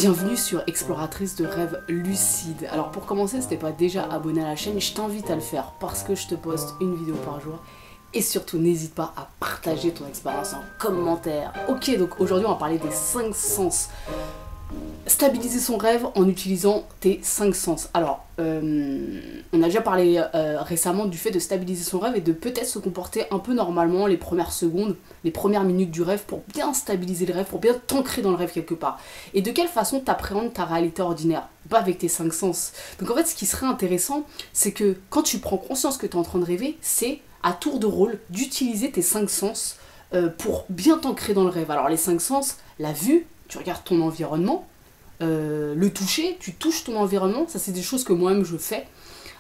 Bienvenue sur Exploratrice de rêves lucides. Alors pour commencer, si t'es pas déjà abonné à la chaîne, je t'invite à le faire parce que je te poste une vidéo par jour. Et surtout, n'hésite pas à partager ton expérience en commentaire. Ok, donc aujourd'hui on va parler des 5 sens. Stabiliser son rêve en utilisant tes 5 sens. Alors, on a déjà parlé récemment du fait de stabiliser son rêve et de peut-être se comporter un peu normalement les premières secondes, les premières minutes du rêve pour bien stabiliser le rêve, pour bien t'ancrer dans le rêve quelque part. Et de quelle façon t'appréhendes ta réalité ordinaire? Pas avec tes 5 sens. Donc en fait, ce qui serait intéressant, c'est que quand tu prends conscience que tu es en train de rêver, c'est à tour de rôle d'utiliser tes 5 sens pour bien t'ancrer dans le rêve. Alors les 5 sens, la vue, tu regardes ton environnement, le toucher, tu touches ton environnement, ça c'est des choses que moi-même je fais.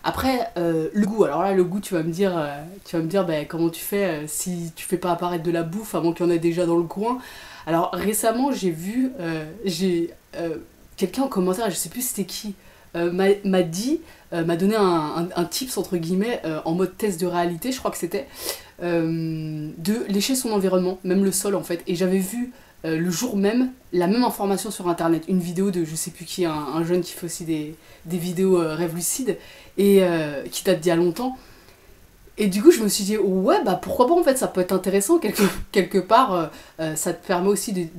Après, le goût, alors là le goût tu vas me dire bah, comment tu fais si tu fais pas apparaître de la bouffe avant qu'il y en ait déjà dans le coin. Alors récemment j'ai vu, quelqu'un en commentaire, je sais plus c'était qui, m'a dit, m'a donné un tips entre guillemets en mode test de réalité, je crois que c'était, de lécher son environnement, même le sol en fait, et j'avais vu le jour même, la même information sur internet, une vidéo de je sais plus qui, un jeune qui fait aussi des vidéos rêves lucides, et qui date d'il y a longtemps. Et du coup je me suis dit ouais bah pourquoi pas en fait, ça peut être intéressant quelque part, ça te permet aussi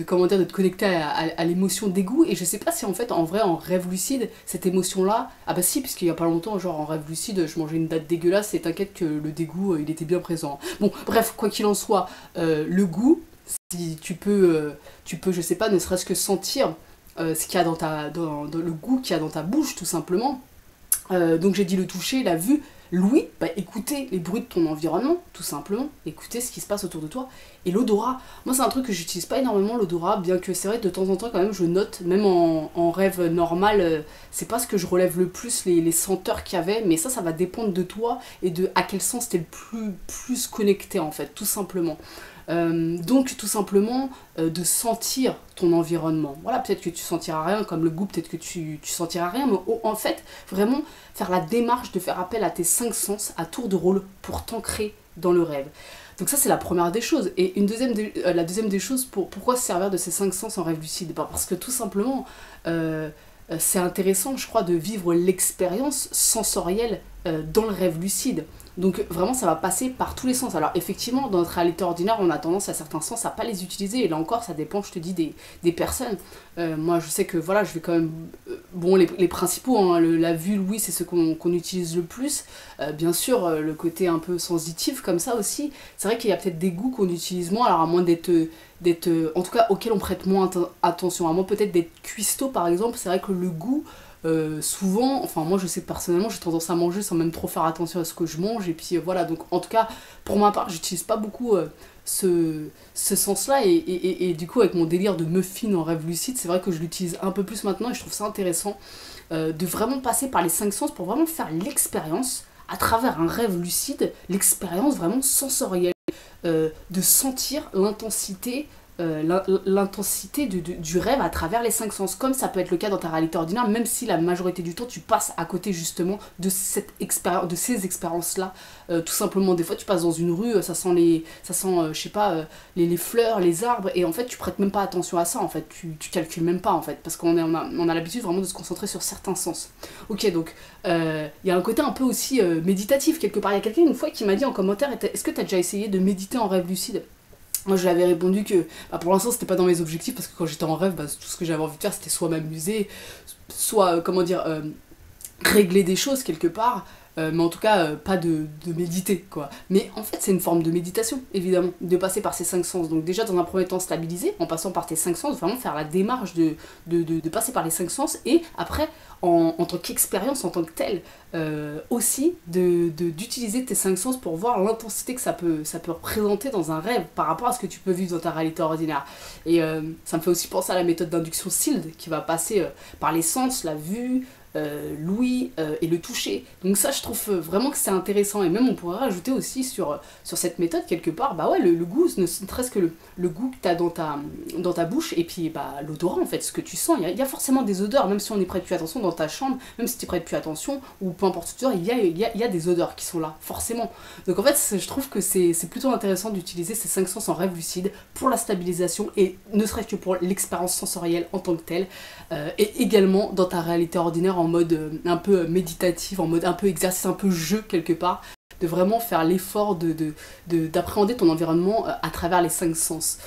comment dire, de te connecter à l'émotion dégoût. Et je sais pas si en fait en vrai en rêve lucide cette émotion là, ah bah si, puisqu'il y a pas longtemps genre en rêve lucide je mangeais une date dégueulasse et t'inquiète que le dégoût il était bien présent. Bon bref, quoi qu'il en soit, le goût, si tu peux, je sais pas, ne serait-ce que sentir ce qu'il y a dans le goût qu'il y a dans ta bouche, tout simplement. Donc j'ai dit le toucher, la vue, l'ouïe, bah écouter les bruits de ton environnement, tout simplement, écouter ce qui se passe autour de toi. Et l'odorat, moi c'est un truc que j'utilise pas énormément, l'odorat, bien que c'est vrai que de temps en temps quand même je note, même en rêve normal, c'est pas ce que je relève le plus, les senteurs qu'il y avait, mais ça va dépendre de toi et de à quel sens t'es le plus connecté en fait, tout simplement. Donc tout simplement de sentir ton environnement. Voilà, peut-être que tu sentiras rien, comme le goût, peut-être que tu sentiras rien, mais en fait, vraiment faire la démarche de faire appel à tes 5 sens à tour de rôle pour t'ancrer dans le rêve. Donc ça c'est la première des choses. Et la deuxième des choses, pourquoi se servir de ces 5 sens en rêve lucide? Parce que tout simplement, c'est intéressant, je crois, de vivre l'expérience sensorielle dans le rêve lucide. Donc vraiment ça va passer par tous les sens. Alors effectivement dans notre réalité ordinaire on a tendance à certains sens à pas les utiliser, et là encore ça dépend, je te dis, des personnes. Moi je sais que voilà, je vais quand même, bon les principaux, hein, la vue, l'ouïe, c'est ce qu'on utilise le plus. Bien sûr le côté un peu sensitif comme ça aussi, c'est vrai qu'il y a peut-être des goûts qu'on utilise moins, alors à moins d'être en tout cas auxquels on prête moins attention, à moins peut-être d'être cuistot par exemple. C'est vrai que le goût, souvent, enfin moi je sais que personnellement j'ai tendance à manger sans même trop faire attention à ce que je mange, et puis voilà, donc en tout cas pour ma part j'utilise pas beaucoup ce sens là, et du coup avec mon délire de muffin en rêve lucide, c'est vrai que je l'utilise un peu plus maintenant, et je trouve ça intéressant de vraiment passer par les 5 sens pour vraiment faire l'expérience à travers un rêve lucide, l'expérience vraiment sensorielle, de sentir l'intensité du rêve à travers les 5 sens, comme ça peut être le cas dans ta réalité ordinaire, même si la majorité du temps tu passes à côté justement de ces expériences là. Tout simplement, des fois tu passes dans une rue, ça sent je sais pas, les fleurs, les arbres, et en fait tu prêtes même pas attention à ça, en fait tu calcules même pas en fait, parce qu'on a l'habitude vraiment de se concentrer sur certains sens. Ok, donc il y a un côté un peu aussi méditatif quelque part. Il y a quelqu'un une fois qui m'a dit en commentaire, est-ce que tu as déjà essayé de méditer en rêve lucide? Moi je lui avais répondu que pour l'instant c'était pas dans mes objectifs, parce que quand j'étais en rêve, tout ce que j'avais envie de faire c'était soit m'amuser, soit comment dire, régler des choses quelque part, mais en tout cas pas de méditer quoi. Mais en fait c'est une forme de méditation évidemment, de passer par ces 5 sens. Donc déjà dans un premier temps stabiliser en passant par tes 5 sens, vraiment faire la démarche de passer par les 5 sens, et après en tant qu'expérience en tant que telle, aussi d'utiliser tes 5 sens pour voir l'intensité que ça peut représenter dans un rêve par rapport à ce que tu peux vivre dans ta réalité ordinaire. Et ça me fait aussi penser à la méthode d'induction SILD qui va passer par les sens, la vue, l'ouïe et le toucher. Donc ça, je trouve vraiment que c'est intéressant. Et même on pourrait rajouter aussi sur cette méthode quelque part, bah ouais, le goût, ne serait-ce que le goût que tu as dans ta bouche, et puis bah, l'odorant en fait, ce que tu sens. Il y a forcément des odeurs, même si on n'y prête plus attention dans ta chambre, même si tu prêtes plus attention, ou peu importe ce que tu il y a des odeurs qui sont là, forcément. Donc en fait, je trouve que c'est plutôt intéressant d'utiliser ces 5 sens en rêve lucide pour la stabilisation, et ne serait-ce que pour l'expérience sensorielle en tant que telle, et également dans ta réalité ordinaire en mode un peu méditatif, en mode un peu exercice, un peu jeu quelque part, de vraiment faire l'effort d'appréhender ton environnement à travers les 5 sens.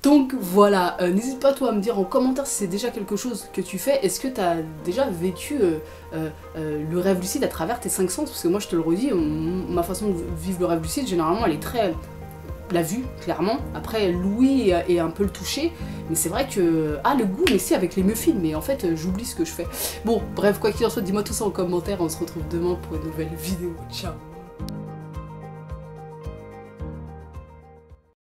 Donc voilà, n'hésite pas toi à me dire en commentaire si c'est déjà quelque chose que tu fais. Est-ce que tu as déjà vécu le rêve lucide à travers tes 5 sens? Parce que moi je te le redis, ma façon de vivre le rêve lucide, généralement elle est très... la vue, clairement. Après, l'ouïe et un peu le toucher. Mais c'est vrai que... Ah, le goût, mais si, avec les muffins. Mais en fait, j'oublie ce que je fais. Bon, bref, quoi qu'il en soit, dis-moi tout ça en commentaire. On se retrouve demain pour une nouvelle vidéo. Ciao.